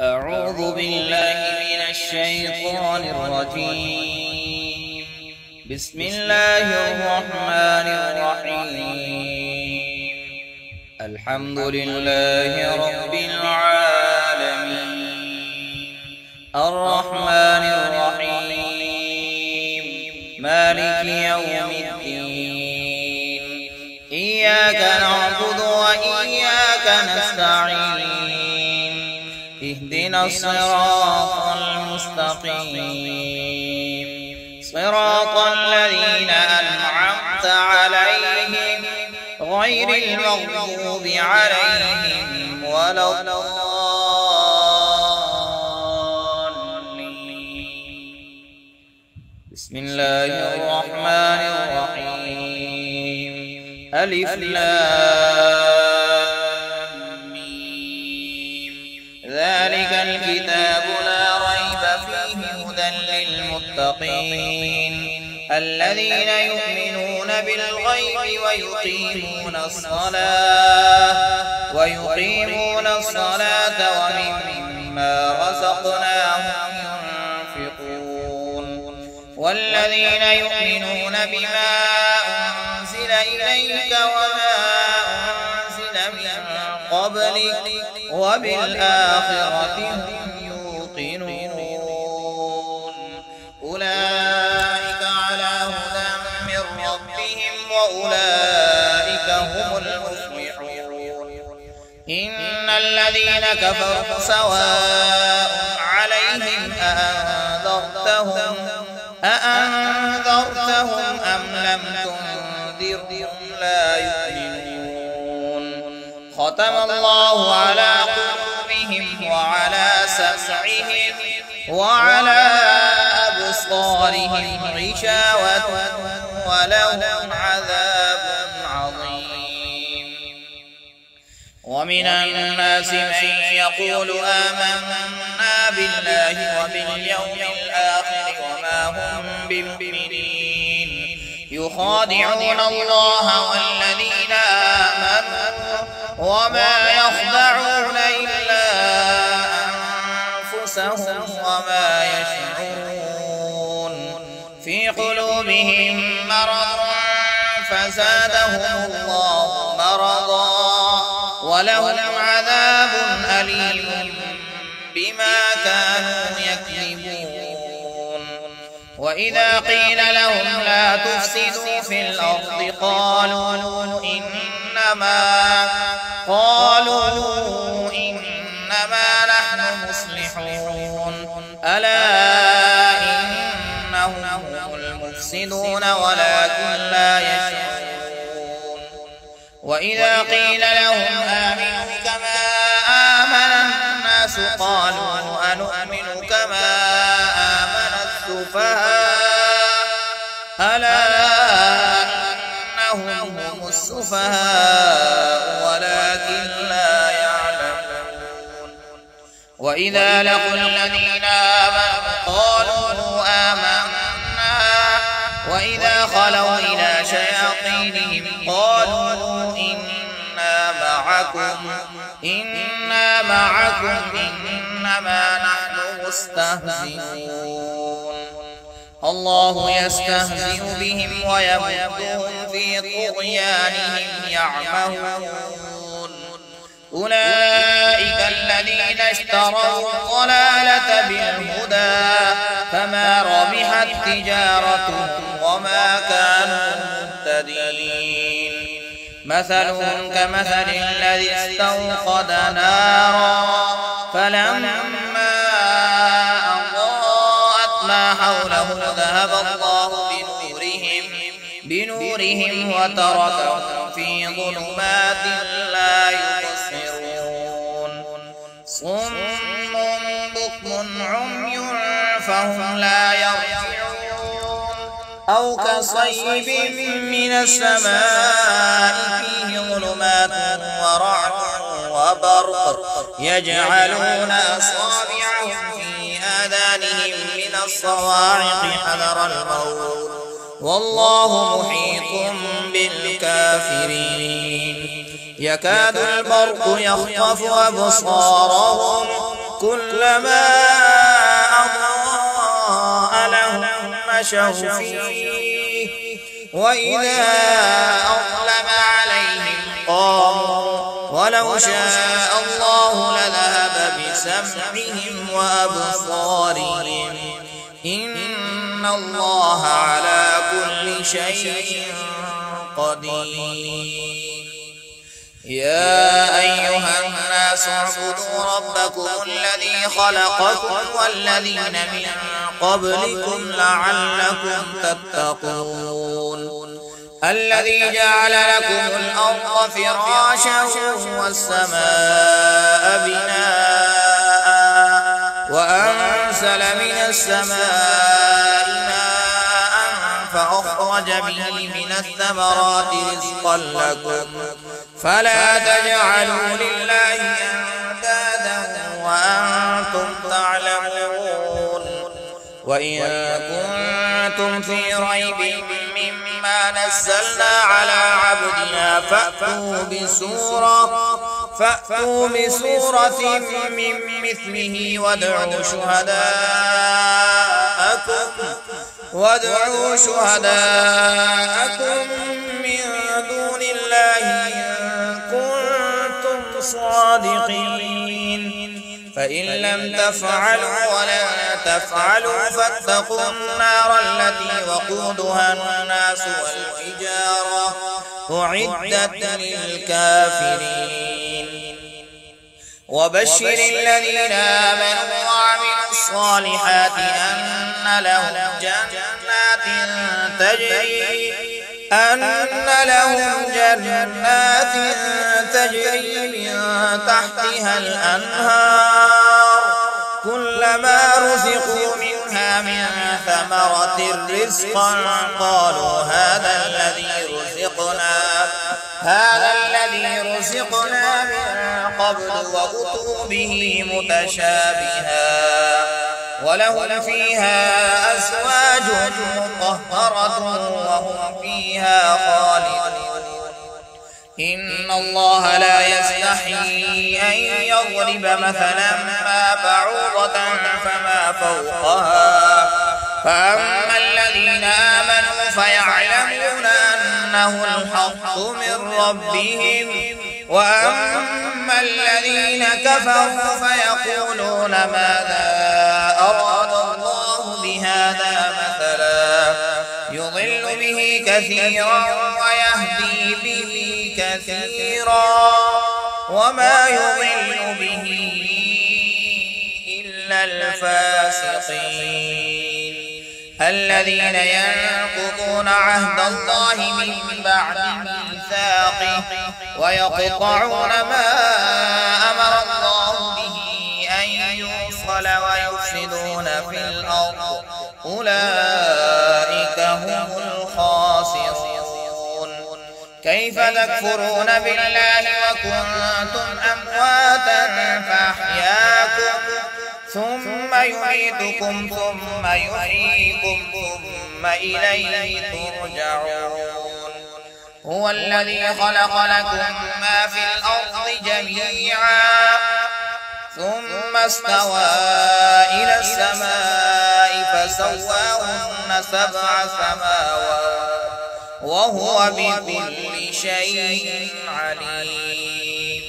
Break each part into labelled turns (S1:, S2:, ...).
S1: أعوذ بالله من الشيطان الرجيم. بسم الله الرحمن الرحيم. الحمد لله رب العالمين الرحمن الرحيم مالك يوم الدين. إياك نعبد وإياك نستعين. اهدنا الصراط المستقيم صراط الذين أنعمت عليهم غير المغضوب عليهم ولا الضالين. بسم الله الرحمن الرحيم. ألف لام ذلك الكتاب لا ريب فيه هدى للمتقين الذين يؤمنون بالغيب ويقيمون الصلاة ومما رزقناهم ينفقون والذين يؤمنون بما أنزل إليك وما أنزل من قبلك وبالآخرة هم يوقنون. أولئك على هدى من ربهم وأولئك هم المفلحون. إن الذين كفروا سواء عليهم أأنذرتهم أم لم تنذرهم لا يؤمنون. ختم الله على قلوبهم وعلى سمعهم وعلى أبصارهم غشاوة ولهم عذاب عظيم. ومن الناس من يقول آمنا بالله وباليوم الآخر وما هم بمؤمنين يخادعون الله والذين آمنوا وما يخدعون إلا أنفسهم وما يشعرون. في قلوبهم مرض فزادهم الله مرضا ولهم عذاب أليم بما كانوا يكذبون. وإذا قيل لهم لا تفسدوا في الأرض قالوا إنما نحن مصلحون ألا إنهم هم المفسدون ولكن لا يشعرون. وإذا قيل لهم آمنوا كما آمن الناس قالوا أنؤمن كما آمن السفهاء ألا إنهم هم السفهاء ولكن لا يعلمون. وإذا لقوا الذين آمنوا قالوا آمنا وإذا خلوا إلى شياطينهم قالوا إنا معكم إنما نحن مستهزئون. الله يستهزئ بهم ويمدهم في طغيانهم يعمهون. أولئك الذين اشتروا الضلالة بالهدى فما ربحت تجارتهم وما كانوا مهتدين. مثلهم كمثل الذي استوقد نارا فلما أضاءت ما حوله ذهب الله بنورهم وتركهم في ظلمات لا يبصرون. صم بكم عمي فهم لا يرجعون. أو كصيب من السماء فيه ظلمات ورعد وبرق يجعلون أصابعهم في آذانهم من الصواعق حذر الموت والله محيط بالكافرين. يكاد البرق يخطف أبصارهم كلما أضاء لهم مشوا فيه وإذا أظلم عليهم قاموا ولو شاء الله لذهب بسمعهم وأبصارهم إن الله على كل شيء قدير. يا أيها الناس اعبدوا ربكم الذي خلقكم والذين من قبلكم لعلكم تتقون الذي جعل لكم الأرض فراشا والسماء بناء وأنزل من السماء ماء فأخرج به من الثمرات رزقا لكم فلا تجعلوا لله أندادا وأنتم تعلمون. وإن كنتم في ريب مما نزلنا على عبدنا فأتوا بسورة من مثله وادعوا شهداءكم من دون الله إن كنتم صادقين فإن لم تفعلوا ولن تفعلوا فاتقوا النار التي وقودها الناس والحجارة أعدت للكافرين. وبشر الذين آمنوا وعملوا الصالحات أن لهم جنات تجري من تحتها الأنهار كلما رزقوا منها من ثمرة رزقا قالوا هذا الذي رزقنا من قبل وأتوا به متشابها ولهم فيها أزواج مطهرة وهم فيها خالدون. إن الله لا يستحيي أن يضرب مثلا ما بعوضة فما فوقها فأما الذين آمنوا فيعلمون أنه الحق من ربهم وأما الذين كفروا فيقولون ماذا أراد الله بهذا مثلا يضل به كثيرا ويهدي به كثيرا وما يضل به إلا الفاسقين الذين ينقضون عهد الله من بعد ميثاقه ويقطعون ما أمر الله به أن يوصل ويفسدون في الأرض أولئك هم الخاسرون. كيف تكفرون بالله وكنتم أمواتا فأحياكم ثم يميتكم ثم يحييكم ثم إليه ترجعون. هو الذي خلق لكم ما في الأرض جميعا ثم استوى إلى السماء فسواهن 7 سماوات وهو بكل شيء عليم.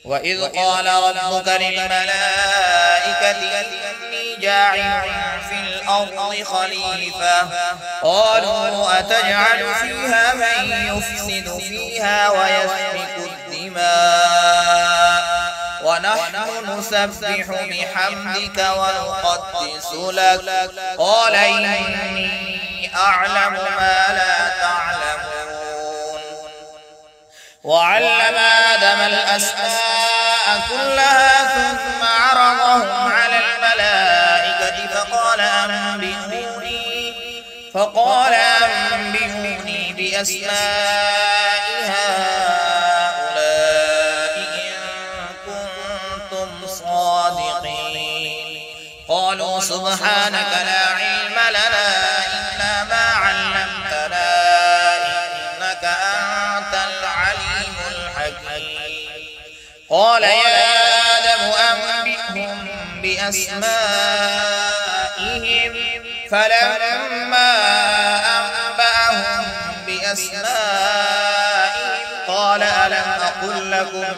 S1: وإذ قال ربك للملائكة إني جاعل في الأرض خليفة قالوا أتجعل فيها من يفسد فيها ويسفك الدماء ونحن نسبح بحمدك ونقدس لك قال إني أعلم ما لا تعلمون. وعلم آدم الأسماء كلها ثم عرضهم على الملائكة فقال أنبئوني بأسماء هؤلاء إن كنتم صادقين. قالوا سبحانك لا علم لنا إلا ما علمتنا إنك أنت العليم الحكيم. قال يا آدم أنبئهم بأسمائهم فلما أنبأهم بأسمائهم قال ألم أقل لكم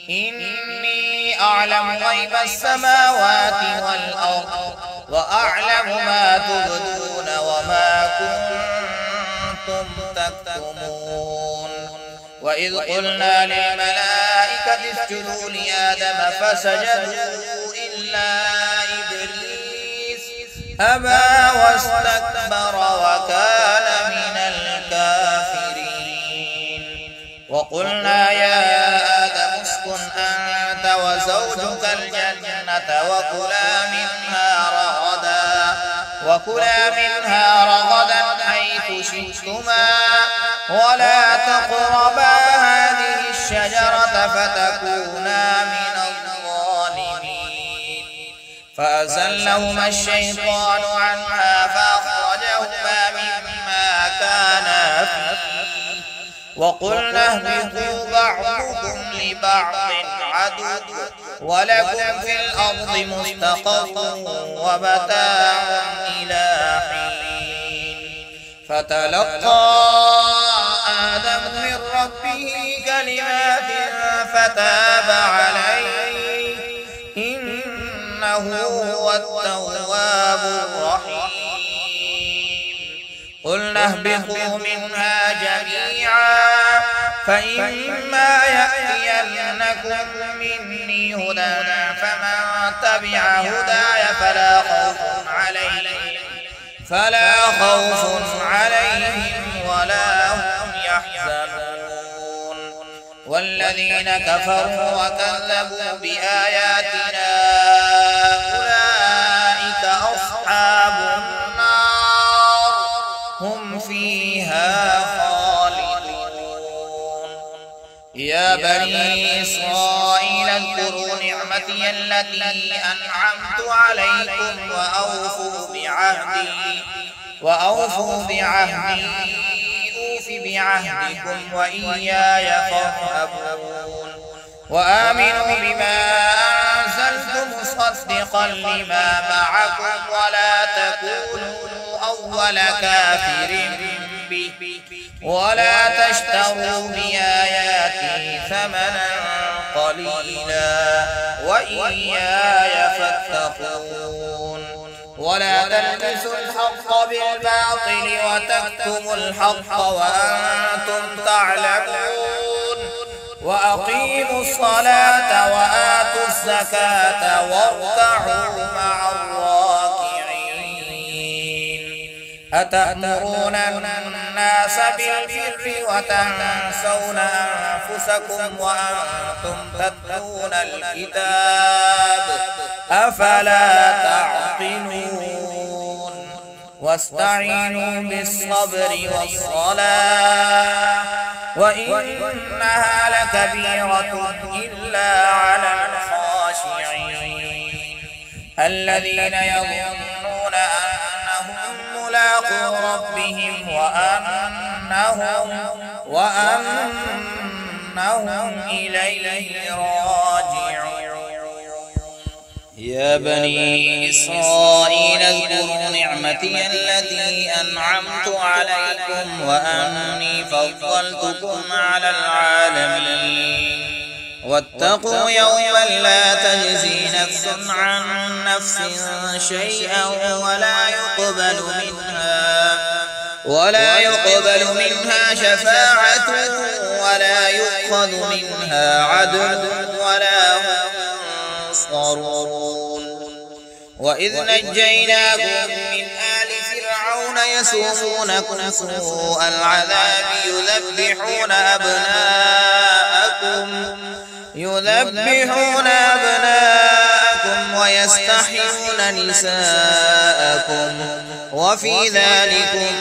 S1: إني أعلم غيب السماوات والأرض وأعلم ما تبدون وما كنتم تكتمون وإذ قلنا للملائكة اسجدوا لآدم فسجدوا إلا إبليس أبى واستكبر وكان من الكافرين وقلنا يا آدم اسكن أنت وزوجك الجنة وكلا منها رغدا حيث شئتما ولا تقربا هذه الشجرة فتكونا من الظالمين فأزلهما الشيطان عنها فأخرجهما مما كانا فيه وقلنا اهبطوا بعضكم لبعض عدو ولكم في الأرض مستقر ومتاع إلى حين فتلقى آدم من ربه كلمات فتاب عليه إنه هو التواب الرحيم قلنا اهبطوا منها جميعا فإما يأتينكم مني هدى فمن تبع هداي فلا خوف عليهم ولا هم يحزنون والذين كفروا وكذبوا بآياتنا أولئك أصحاب النار هم فيها خالدون يا بني إسرائيل اذكروا نعمتي التي أنعمت عليكم وأوفوا بعهدي أوف بعهدكم وإياي فارهبون وآمنوا بما أنزلت مصدقا لما معكم ولا تكونوا أول كافر به ولا تشتروا بآياتي ثمنا قليلا وإياي فاتقون ولا تلبسوا الحق بالباطل وتكتموا الحق وأنتم تعلمون وأقيموا الصلاة وآتوا الزكاة واركعوا مع الراكعين أتأمرون الناس بالبر وتنسون أنفسكم وأنتم تتلون الكتاب أفلا تعقلون واستعينوا بالصبر والصلاة وإنها لكبيرة إلا على الخاشعين الذين يظنون أنهم ملاقو ربهم وأنهم إليه راجعون يا بني إسرائيل اذكروا نعمتي التي أنعمت عليكم وأني فضلتكم على العالمين واتقوا يوما لا تجزي نفس عن نفس شيئا ولا يقبل منها شفاعة ولا يؤخذ منها عدل ولا هم ينصرون وإذ نجيناكم من آل فرعون يسومونكم سوء العذاب يذبحون أبناءكم ويستحيون نساءكم وفي ذلكم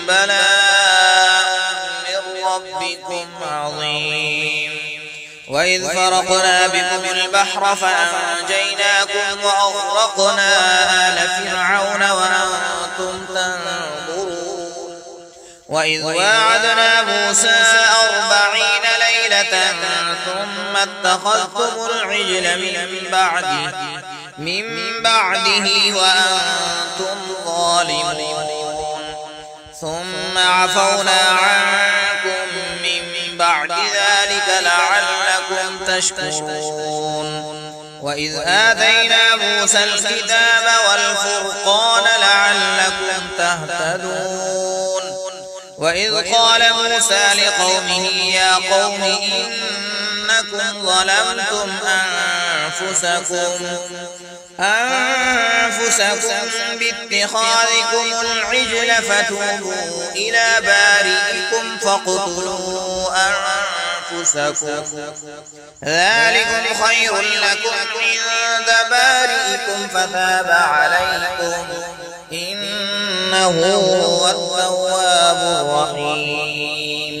S1: بلاء من ربكم عظيم وإذ فرقنا بكم البحر فأنجيناكم وأغرقنا آل فرعون وأنتم تنظرون وإذ واعدنا موسى 40 ليلة ثم اتخذتم العجل من بعده وأنتم ظالمون ثم عفونا عنكم من بعد ذلك لعلكم تشكرون وإذ آتينا موسى الكتاب والفرقان لعلكم تهتدون وإذ قال موسى لقومه يا قوم إنكم ظلمتم أنفسكم باتخاذكم العجل فتوبوا إلى بارئكم فاقتلوا أنفسكم ذلكم خير لكم عند بارئكم فتاب عليكم إنه هو التواب الرحيم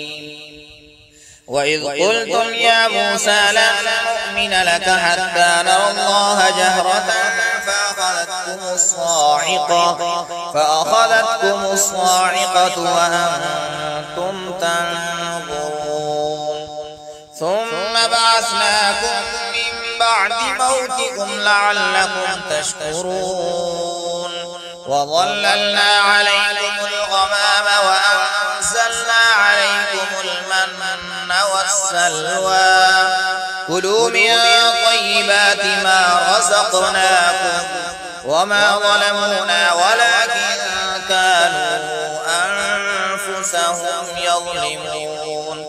S1: وإذ قلتم يا موسى لن نؤمن لك حتى نرى الله جهرة فأخذتكم الصاعقة وأنتم تنظرون ثم بعثناكم من بعد موتكم لعلكم تشكرون وظللنا عليكم الغمام وأنزلنا عليكم المن والسلوى كلوا من طيبات ما رزقناكم وما ظلمونا ولكن كانوا أنفسهم يظلمون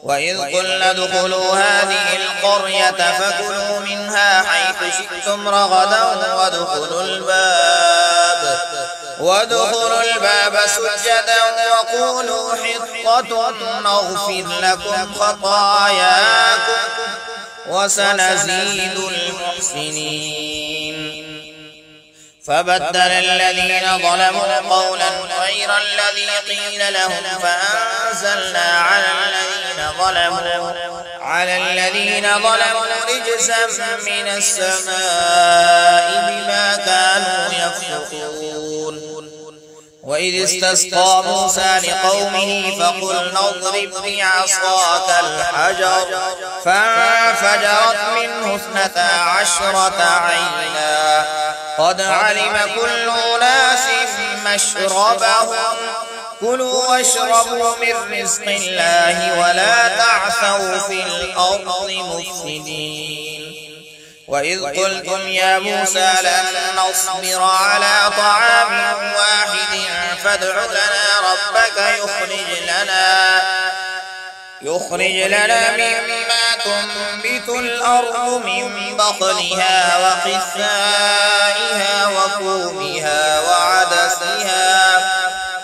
S1: وإذ قلنا ادخلوا هذه القرية فكلوا منها حيث شئتم رغدا وادخلوا الباب سجدا وقولوا حطة نغفر لكم خطاياكم وسنزيد المحسنين فبدل الذين ظلموا قولا غير الذي قيل لهم فأنزلنا على الذين ظلموا رجزا من السماء بما كانوا يفسقون وإذ استسقى موسى لقومه فقلنا اضرب بعصاك الحجر فانفجرت منه 12 عينا قد علم كل أناس مشربهم كلوا واشربوا من رزق الله ولا تعثوا في الأرض مفسدين وإذ قلتم يا موسى لن نصبر على طعام واحد فادع لنا ربك يخرج لنا مما تنبت الأرض من بقلها وقثائها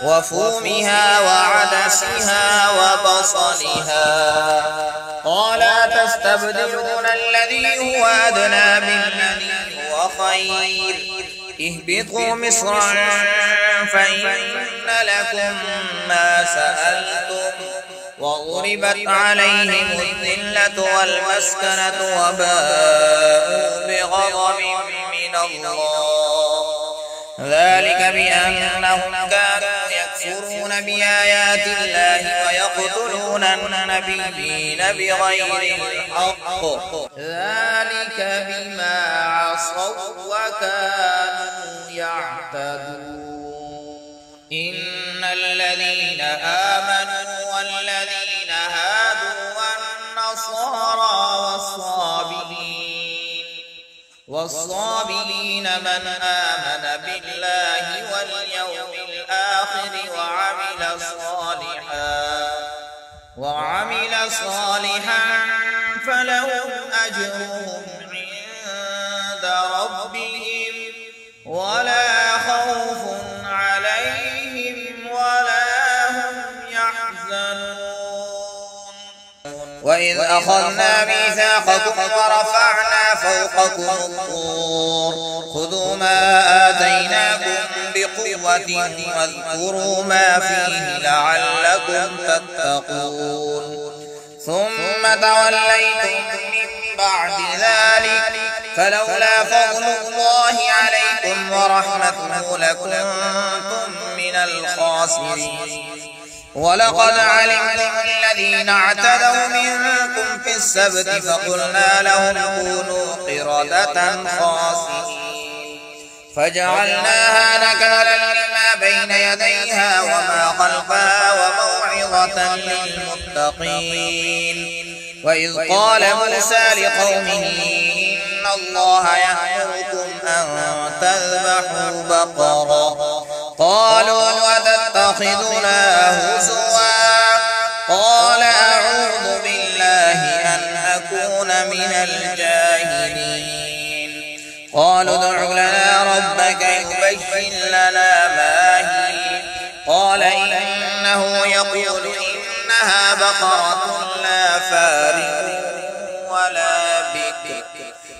S1: وفومها وعدسها وبصلها قال تستبدلون الذي هو أدنى بالذي هو خير اهبطوا مصرا فإن لكم ما سألتم وضربت عليهم الذلة والمسكنة وباءوا بغضب من الله ذلك بأنهم كانوا يكفرون بآيات الله ويقتلون النبيين بغير الحق ذلك بما عصوا وكانوا يعتدون إن الذين آمنوا والذين هادوا والنصارى والصابئين من آمن بالله واليوم الآخر وعمل صالحا فلهم أجرهم عند ربهم ولا خوف عليهم ولا هم يحزنون وإذ أخذنا ميثاقكم ورفعنا فوقكم الطور خذوا ما آتيناكم بقوة واذكروا ما فيه لعلكم تتقون ثم توليتم من بعد ذلك فلولا فضل الله عليكم ورحمته لكنتم من الخاسرين ولقد علمتم الذين اعتدوا منكم في السبت فقلنا لهم كونوا قردة خاسئين فجعلناها نكالا لما بين يديها وما خلفها وموعظة للمتقين. وإذ قال موسى لقومه إن الله يأمركم أن تذبحوا بقرة قالوا أتتخذنا هزوا قال أعوذ بالله أن أكون من الجاهلين. قالوا ادع لنا ربك يبين لنا ما هي قال إنه يقول إنها بقرة لا فارغ ولا بكر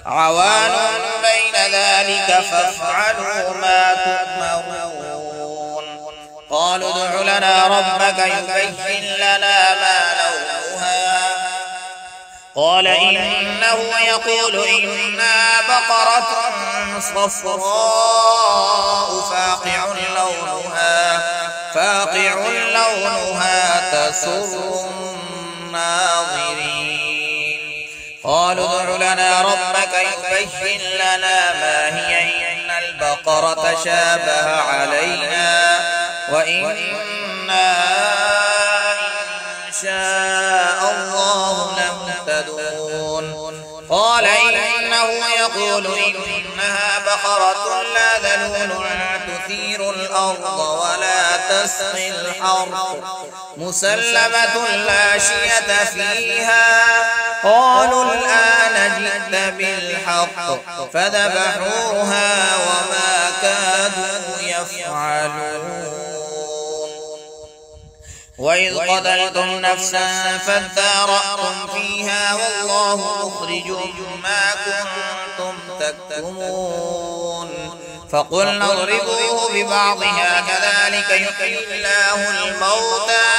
S1: عوان بين ذلك فافعلوا ما تؤمرون. قالوا ادع لنا ربك يبين لنا ما لونها قال إنه يقول إنها بقرة صفراء فاقع لونها تسر الناظرين. قالوا ادع لنا ربك يبين لنا ما هي إن البقرة شابه علينا وإنا إن شاء الله لمهتدون. قال إنه يقول إنها بقرة لا ذلول تثير الأرض ولا تسقي الحرث مسلمة لا شية فيها. قالوا الآن جئت بالحق فذبحوها وما كادوا يفعلون. وإذ قتلتم نفسا فادارأتم فيها والله مخرج ما كنتم تكتمون. فقلنا اضربوه ببعضها كذلك يحيي الله الموتى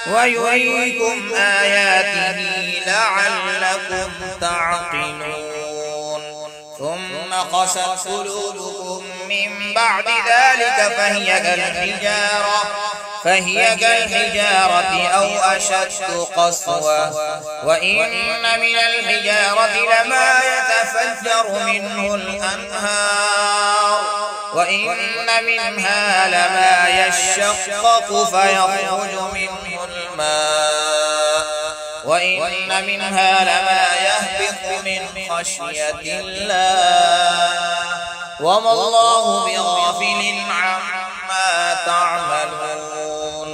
S1: ويريكم آياته لعلكم تعقلون. ثم قست قلوبكم من بعد ذلك فهي كالحجارة أو أشد قسوة وإن من الحجارة لما يتفجر منه الأنهار وإن منها لما يشقق فيخرج منه الماء وإن منها لما يهبط من خشية الله وما الله بغافل عما تعملون.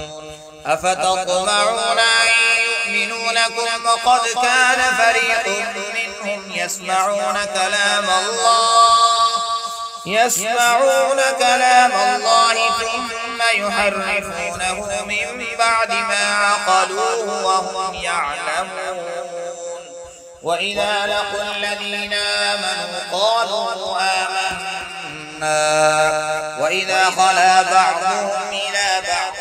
S1: أفتطمعون أن يؤمنوا لكم وقد كان فريق منهم يسمعون كلام الله ثم يحرفونه من بعد ما عقلوه وهم يعلمون. وإذا لقوا الذين آمنوا قالوا آمنا وإذا خلا بعضهم إلى بعض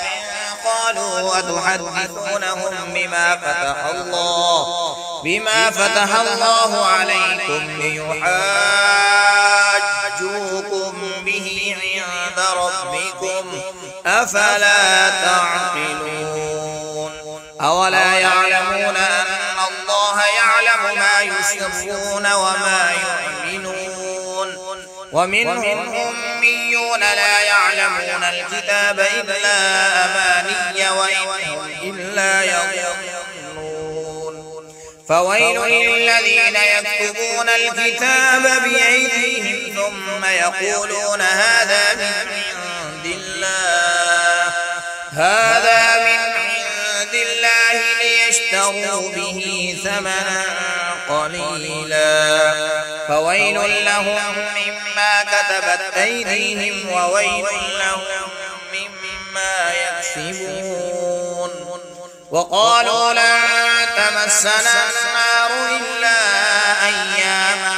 S1: قالوا أتحدثونهم بما فتح الله عليكم ليحاجوكم به عند ربكم أفلا تعقلون. أولا يعلمون أن الله يعلم ما يسرون وما يعلنون. ومنهم أميون لا يعلمون الكتاب إلا أماني وإن إلا يظنون. فويل للذين يكتبون الكتاب بأيديهم ثم يقولون هذا من عند الله ليشتروا به ثمنا قليلا فويل لهم مما كتبت أيديهم وويل لهم مما يكسبون. وقالوا لن تمسنا النار إلا أياما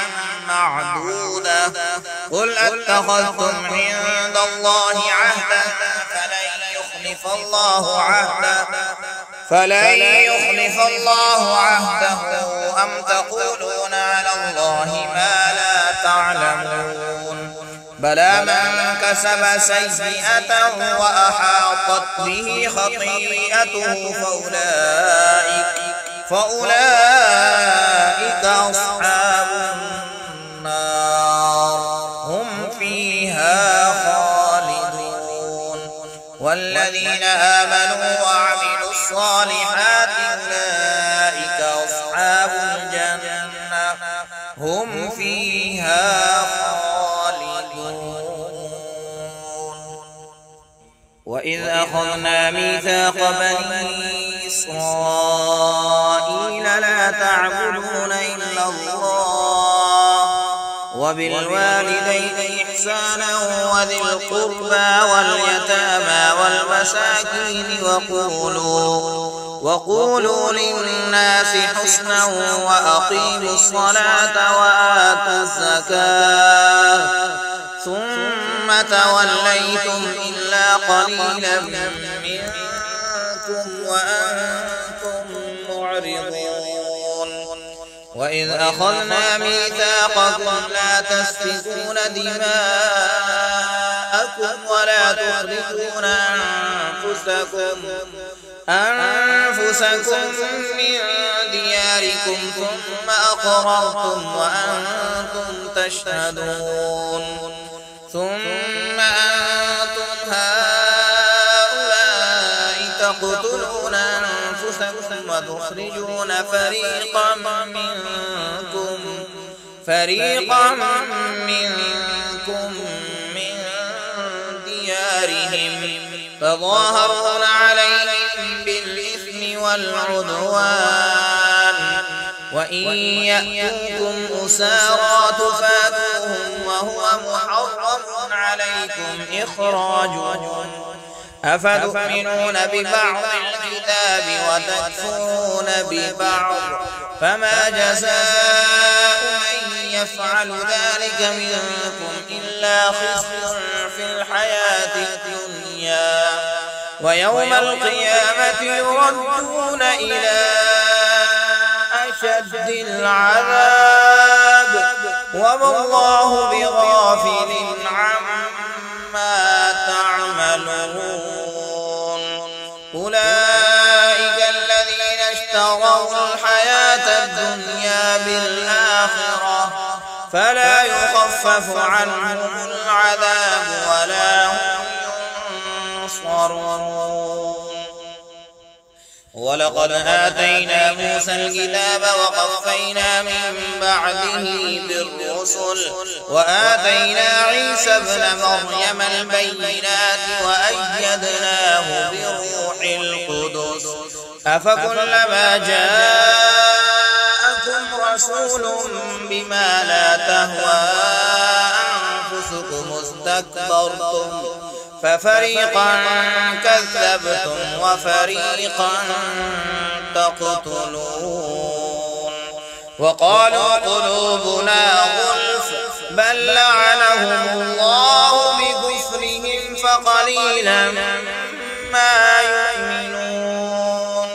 S1: معدودة قل أتخذتم عند الله عهدا فلن يخلف الله عهده أم تقولون على الله ما لا تعلمون. بلى من كسب سيئة وأحاطت به خطيئته فأولئك أصحاب النار هم فيها خالدون. والذين آمنوا وعملوا الصالحات أولئك أصحاب الجنة هم فيها خالدون. وإذ أخذنا ميثاق بني إسرائيل لا تعبدون إلا الله وبالوالدين إحسانا وذي القربى واليتامى والمساكين وقولوا للناس حسنا وأقيموا الصلاة وآتوا الزكاة ثم توليتم إلا قليلا منكم وأنتم معرضون. وإذ أخذنا ميثاقكم لا تسفكون دماءكم ولا تخرجون أنفسكم من دياركم ثم أقررتم وأنتم تشهدون. ثم أنتم هؤلاء تقتلون أنفسكم وتخرجون فريقا منكم من ديارهم تظاهرون عليهم بالإثم والعدوان وإن يأتوكم أسارى تفادوهم وهو محرم عليكم إخراجهم أفتؤمنون ببعض الكتاب وتكفرون ببعض فما جزاء من يفعل ذلك منكم إلا خزي في الحياة الدنيا ويوم القيامة يردون إلى أشد العذاب وما الله بغافل عما تعملون. أولئك الذين اشتروا الحياة الدنيا بالآخرة فلا يخفف عنهم العذاب ولا هم ينصرون. ولقد آتينا موسى الكتاب وقفينا من بعده بالرسل وآتينا عيسى ابن مريم البينات وأيدناه بروح القدس أفكلما جاءكم رسول بما لا تهوى أنفسكم استكبرتم ففريقا كذبتم وفريقا تقتلون. وقالوا قلوبنا غلف بل لعنهم الله بكفرهم فقليلا ما يؤمنون.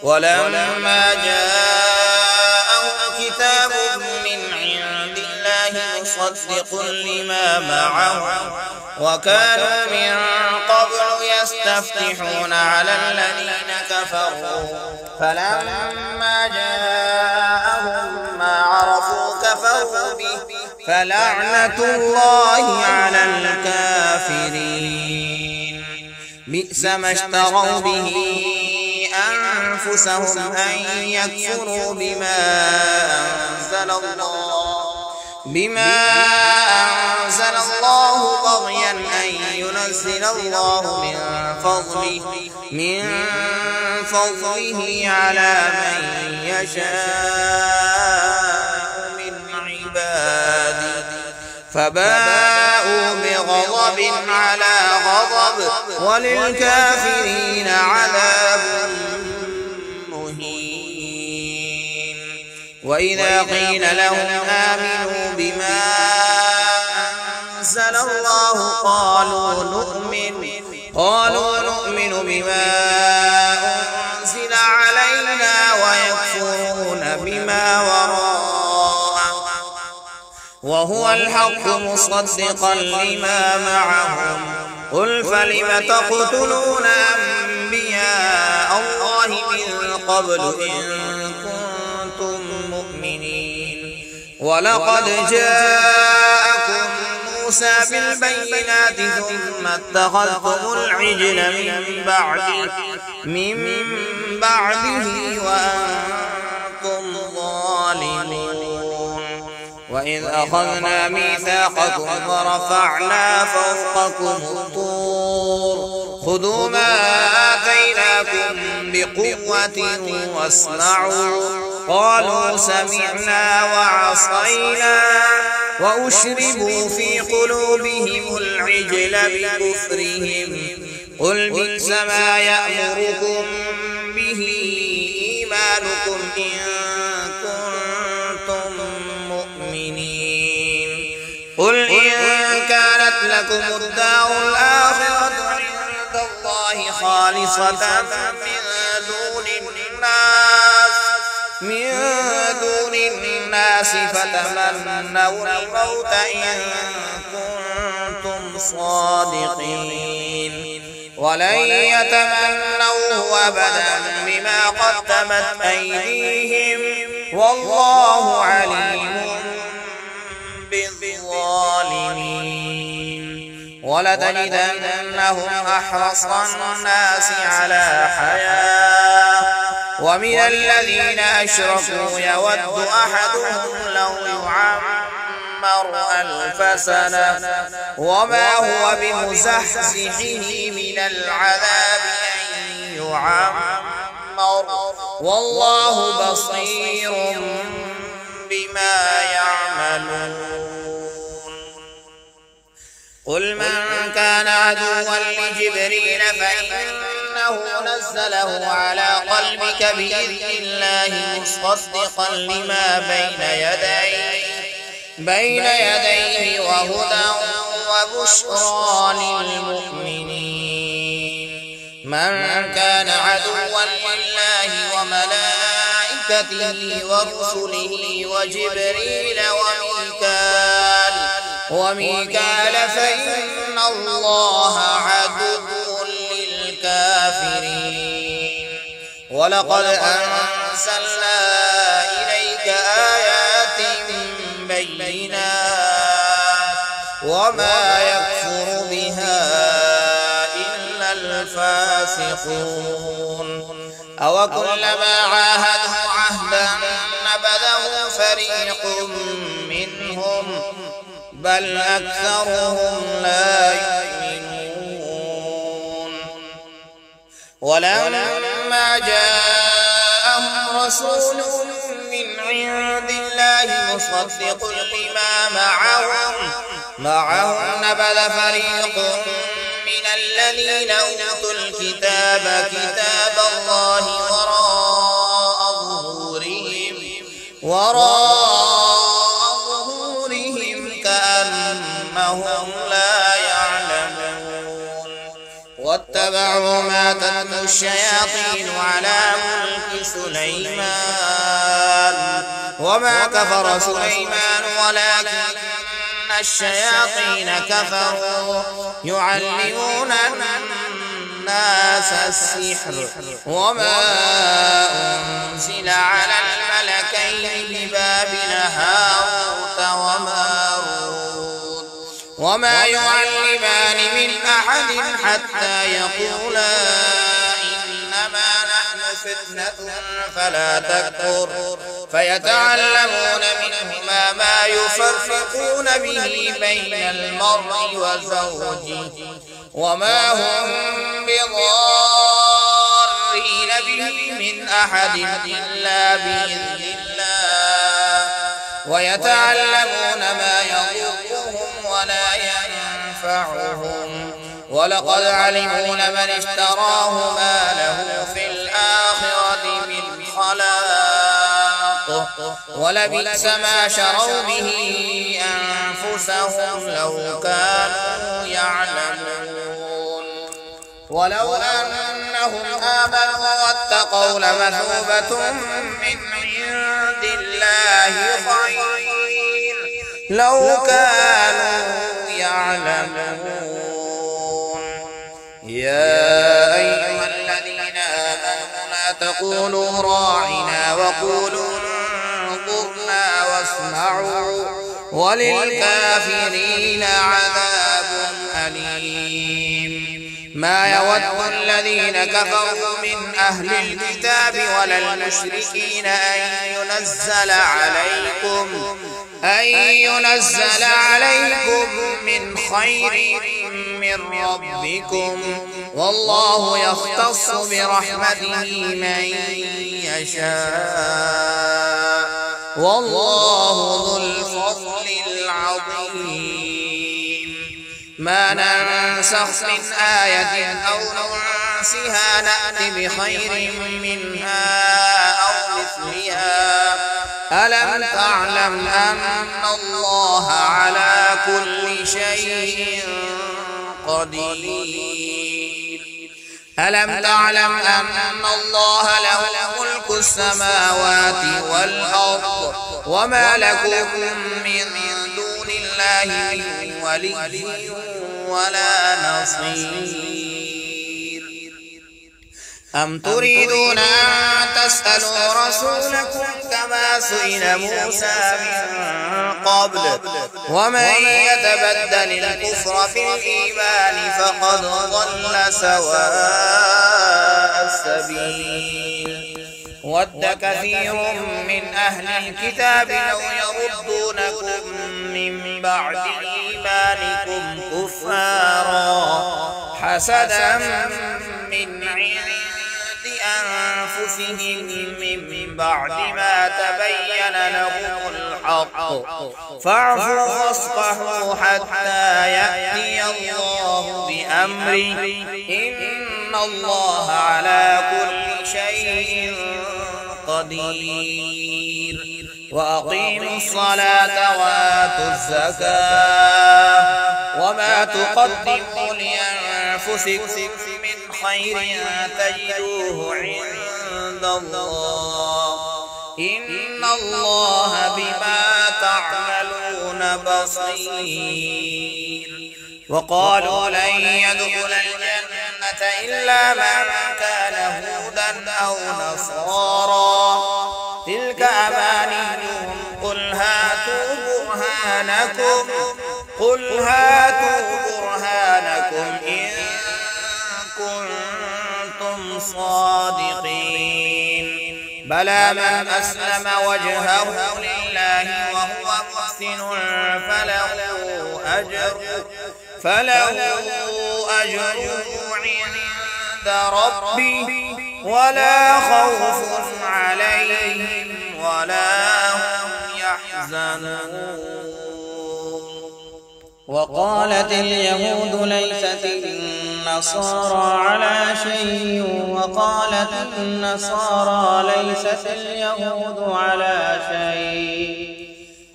S1: ولما جاءهم كتاب من عند الله مصدق لما معهم وكانوا من قبل يستفتحون على الذين كفروا فلما جاءهم ما عرفوا كفروا به فلعنة الله على الكافرين. بئس ما اشتروا به أنفسهم أن يكفروا بما أنزل الله بغيا أن ينزل الله من فضله على من يشاء من عباده فباءوا بغضب على غضب وللكافرين عذاب مهين. وإذا قيل لهم آمنوا بما أنزل الله قالوا نؤمن بما أنزل علينا ويكفرون بما وراءه وهو الحق مصدقا لما معهم قل فلم تقتلون أنبياء الله من قبل إن كنتم مؤمنين ولقد جاءكم موسى بالبينات ثم اتخذتم العجل من بعده وأنتم ظالمون وإذ أخذنا ميثاقكم ورفعنا فوقكم الطور خذوا ما آتيناكم بقوة واسمعوا قالوا سمعنا وعصينا وأشربوا في قلوبهم العجل بكفرهم قل بئس ما يأمركم به إيمانكم إن كنتم مؤمنين قل إن كانت لكم الدار الآخرة عند الله خالصة من دون الناس فتمنوا الموت إن كنتم صادقين ولن يتمنوه أبدا بما قدمت أيديهم والله عليم بالظالمين ولتجدنهم أحرص الناس على حياة ومن الذين أشركوا يود أحدهم لو يعمر 1000 سنة وما هو بمزحزحه من العذاب أن يعمر والله بصير بما يعملون قل من كان عدوا لجبريل فإنه نزله على قلبك بإذن الله مصدقا لما بين يديه وهدى وبشرى للمؤمنين من كان عدوا لله وملائكته ورسله وجبريل وميكال فإن الله عدو للكافرين ولقد أنزلنا إليك آيات بينات وما يكفر بها إلا الفاسقون أوكلما عاهدوا عهدا نبذه فريق منهم بل أكثرهم لا يؤمنون ولما جاءهم رسول من عند الله مصدق لما معهم نبذ فريق من الذين أوتوا الكتاب كتاب الله وراء ظهورهم كأنهم لا يعلمون واتبعوا ما تتلو الشياطين على ملك سليمان وما كفر سليمان ولكن الشياطين كفروا يعلمون الناس السحر وما أنزل على الملكين ببابل هاروت وماروت وما يعلمان من أحد حتى يقولا إنما نحن فتنة فلا تكفر فيتعلمون منهما ما يفرقون به بين المرء وزوجه وما هم بضارين به من أحد إلا بإذن الله ويتعلمون ما يضرهم ولا ينفعهم ولقد علموا لمن اشتراه ما له في الآخرة من خلاق ولبئس ما شروا به أنفسهم لو كانوا يعلمون ولو أنهم آمنوا واتقوا لمثوبة من عند الله خير لو كانوا يعلمون. يا أيها الذين آمنوا لا تقولوا راعنا وقولوا انظرنا واسمعوا وللكافرين عذاب أليم. ما يود الذين كفروا من أهل الكتاب ولا المشركين أن ينزل عليكم من خير من ربكم، والله يختص برحمته من يشاء، والله ذو الفضل العظيم. ما ننسخ من آية أو ننسها نأت بخير منها أو مثلها. ألم تعلم أن الله على كل شيء قدير؟ ألم تعلم أن الله له ملك السماوات والأرض وما لكم من دون الله من ولي ولا نصير. أم تريدون أن تسألوا رسولكم كما سئل موسى من قبل، ومن يتبدل الكفر في الإيمان فقد ضل سواء السبيل. ود كثير من أهل الكتاب لو يردونكم من بعد إيمانكم كفارا حسدا من عند أنفسهم من بعد ما تبين لهم الحق، فاعفوا واصفحوا حتى يأتي الله بأمره، إن الله على كل شيء قدير. وأقيموا الصلاة وآتوا الزكاة وما تقدموا لأنفسكم من خير تجدوه عند الله، إن الله بما تعملون بصير. وقالوا لن يدخل الجنة إلا من كان هودا أو نصارى، تلك أمانيهم قل هاتوا برهانكم إن كنتم صادقين. بلى من أسلم وجهه لله وهو محسن فله أجره عند ربه ولا خوف عليهم ولا هم يحزنون.
S2: وقالت اليهود ليست النصارى على شيء، وقالت النصارى ليست اليهود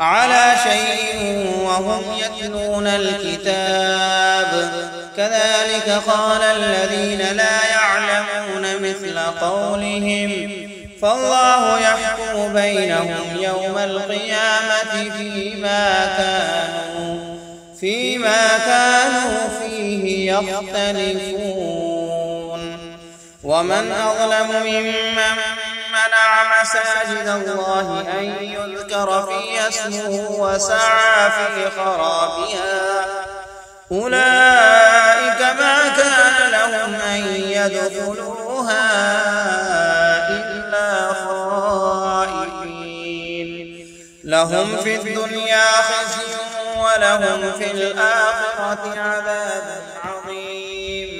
S2: على شيء وهم يتلون الكتاب، كذلك قال الذين لا يعلمون مثل قولهم، فالله يحكم بينهم يوم القيامة فيما كانوا فيه يختلفون. ومن أظلم ممن منع مساجد الله أن يذكر فيها اسمه وسعى في خرابها، أولئك ما كان لهم أن يدخلوها إلا خائفين، لهم في الدنيا خزي ولهم في الآخرة عذاب عظيم.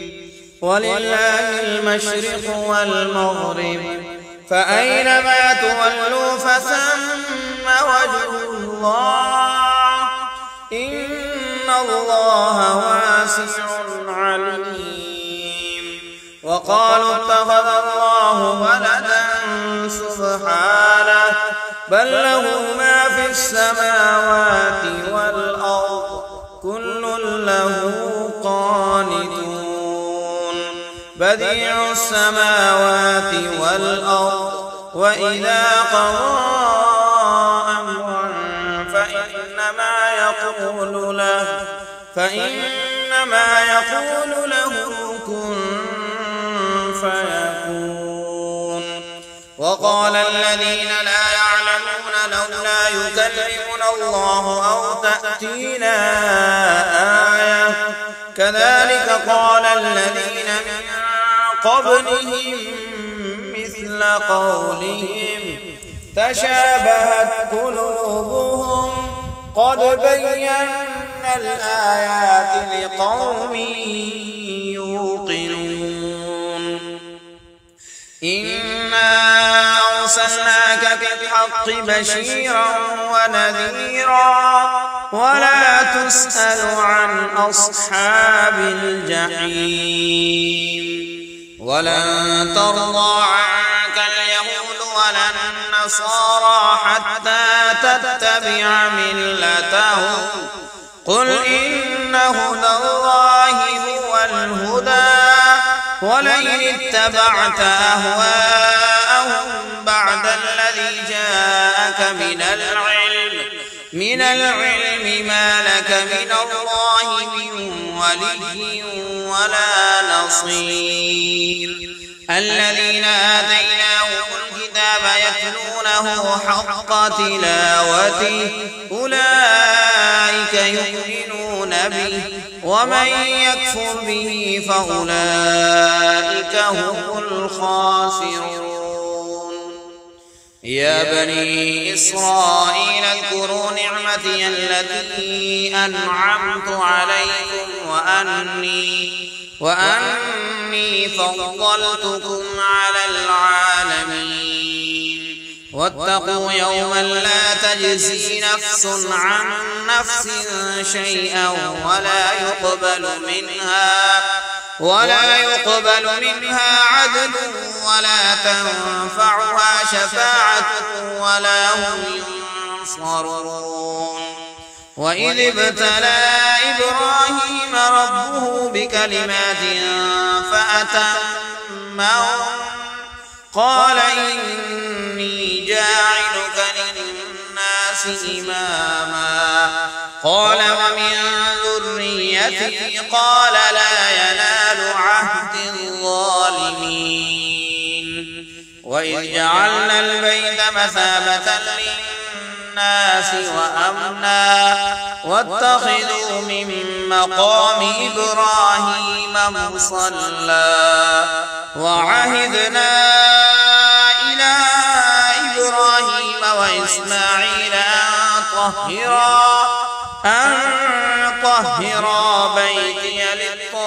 S2: ولله المشرق والمغرب، فأينما تولوا فثم وجه الله، إن الله واسع عليم. وقالوا اتخذ الله ولدا سبحانه، بل له ما في السماوات والأرض كل له قانتون. بديع السماوات والأرض، وإذا قضى أمرا فإنما يقول له كن فيكون. وقال الذين لا يعلمون لولا يكلمنا الله أو تأتينا آية كذلك قال الذين من قبلهم مثل قولهم تشابهت قلوبهم قد بينا الآيات لقوم يوقنون. إنا أرسلناك بالحق بشيرا ونذيرا ولا تسأل عن أصحاب الجحيم. ولن ترضى عنك اليهود ولا النصارى حتى تتبع ملتهم قل إن هدى الله هو الهدى ولئن اتبعت أهواءهم بعد الذي جاءك من العلم ما لك من الله من ولي ولا نصير. الذين آتيناهم الكتاب يتلونه حق تلاوته أولئك يؤمنون به ومن يكفر به فأولئك هم الخاسرون. يا بني إسرائيل اذكروا نعمتي التي أنعمت عليكم وأني فضلتكم على العالمين. واتقوا يوما لا تجزي نفس عن نفس شيئا ولا يقبل منها عدل ولا تنفعها شفاعة ولا هم ينصرون. وإذ ابتلى إبراهيم ربه بكلمات فأتمهن قال إني جاعلك للناس إماما قال ومن ذريتي قال لا ينال عهد الظالمين. وإذ جعلنا البيت مثابة للناس وأمنا واتخذوا من مقام إبراهيم مصلى وعهدنا إلى إبراهيم وإسماعيل أن طهرا بيتي للطائفين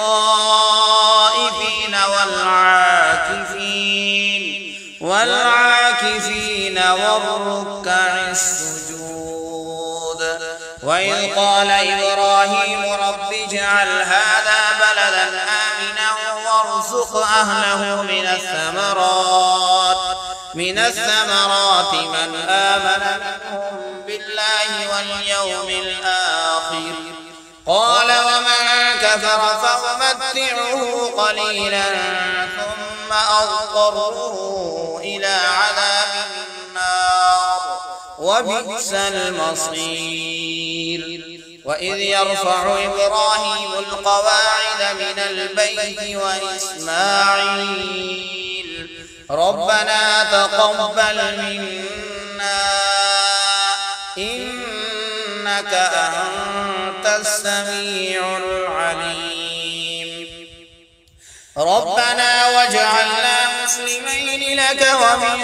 S2: والعاكفين والركع السجود. وإذ قال إبراهيم رب اجعل هذا بلدا آمنا وارزق أهله من الثمرات من آمن منهم بالله واليوم الآخر قال ومن كفر فأمتعه قليلا ثم أضطره إلى عذاب النار وبئس المصير. وإذ يرفع إبراهيم القواعد من البيت وإسماعيل ربنا تقبل منا إنك أنت السميع العليم. ربنا واجعلنا مسلمين لك ومن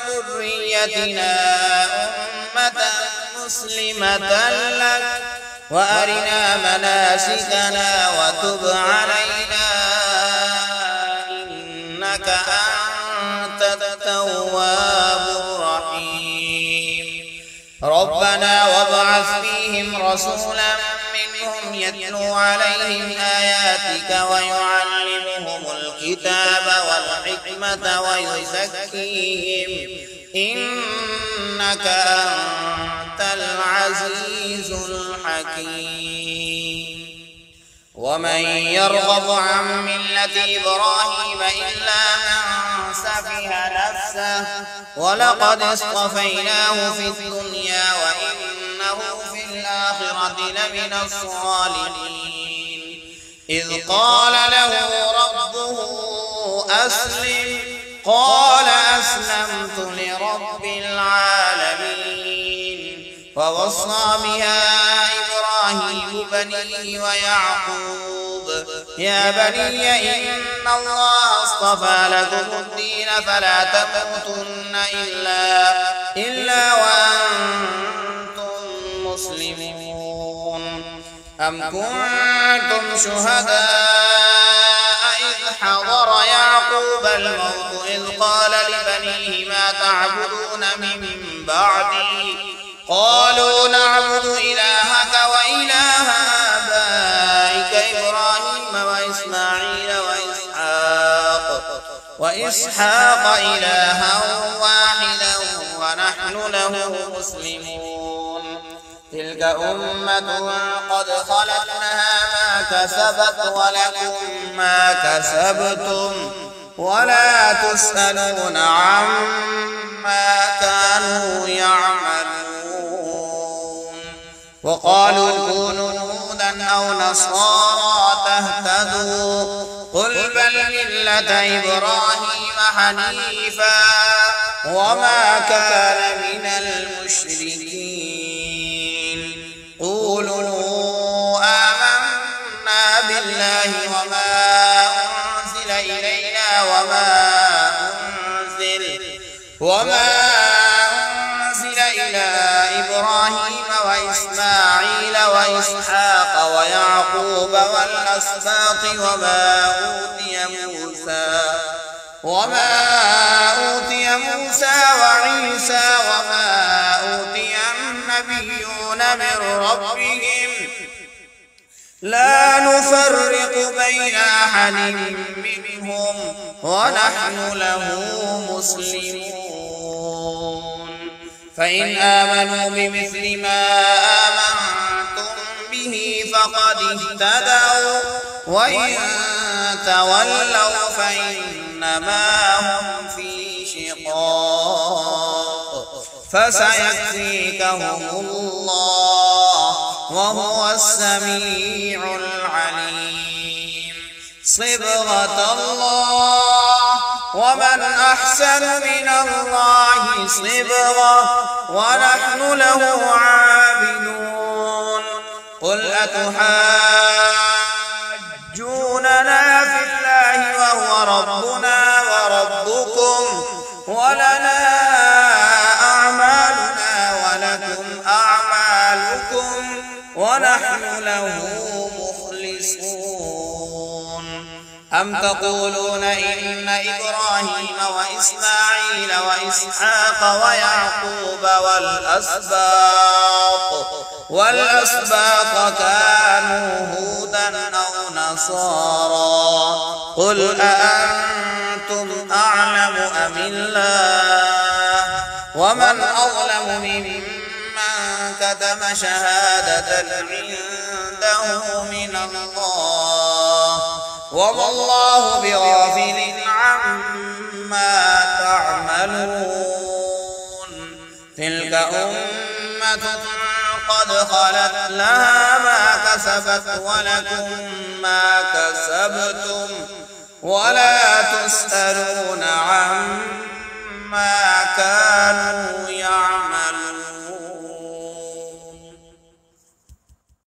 S2: ذريتنا أمة مسلمة لك وأرنا مناسكنا وتب علينا إنك أنت التواب الرحيم. ربنا وابعث فيهم رسولا منهم يتلو عليهم آياتك ويعلمهم الكتاب والحكمة ويزكيهم إنك أنت العزيز الحكيم. ومن يرغب عن ملة إبراهيم إلا من سفه نفسه ولقد اصطفيناه في الدنيا وإنه في الآخرة
S1: لمن الصالحين إذ قال له ربه أسلم قال أسلمت لرب العالمين ووصى بها إبراهيم بنيه ويعقوب يا بني إن الله اصطفى لكم الدين فلا تموتن إلا وأنتم مسلمون أم كنتم شهداء إذ حضر يعقوب الموت إذ قال لبنيه ما تعبدون من بعدي قالوا نعبد إلهك وإله آبائك إبراهيم وإسحاق إلها واحدا ونحن له مسلمون تلك أمة قد خلت لها ما كسبت ولكم ما كسبتم ولا تسألون عما كانوا يعملون وقالوا كونوا هودا أو نصارى تهتدوا قل بل ملة إبراهيم حنيفا وما كان من المشركين قولوا آمنا بالله وما أنزل إلينا وما أنزل إلى إبراهيم وإسماعيل وإسحاق ويعقوب والأسباط وما أوتي موسى وعيسى وما أوتي النبيون من ربهم لا نفرق بين أحد منهم ونحن له مسلمون فإن آمنوا بمثل ما آمنتم به فقد اهتدوا وإن تولوا فإنما هم في شقاق فسيكفيكهم الله وهو السميع العليم صبغة الله ومن أحسن من الله صبغة ونحن له عابدون قل أتحاجوننا في الله وهو ربنا وربكم ولنا أعمالنا ولكم أعمالكم ونحن له مخلصون أم تقولون إن إبراهيم وإسماعيل وإسحاق ويعقوب والأسباط كانوا هودا أو نصارى قل أأنتم أعلم أم الله ومن أظلم ممن كتم شهادة عنده من الله وما الله بغافل عما تعملون تلك أمة قد خلت لها ما كسبت ولكم ما كسبتم ولا تسألون عما كانوا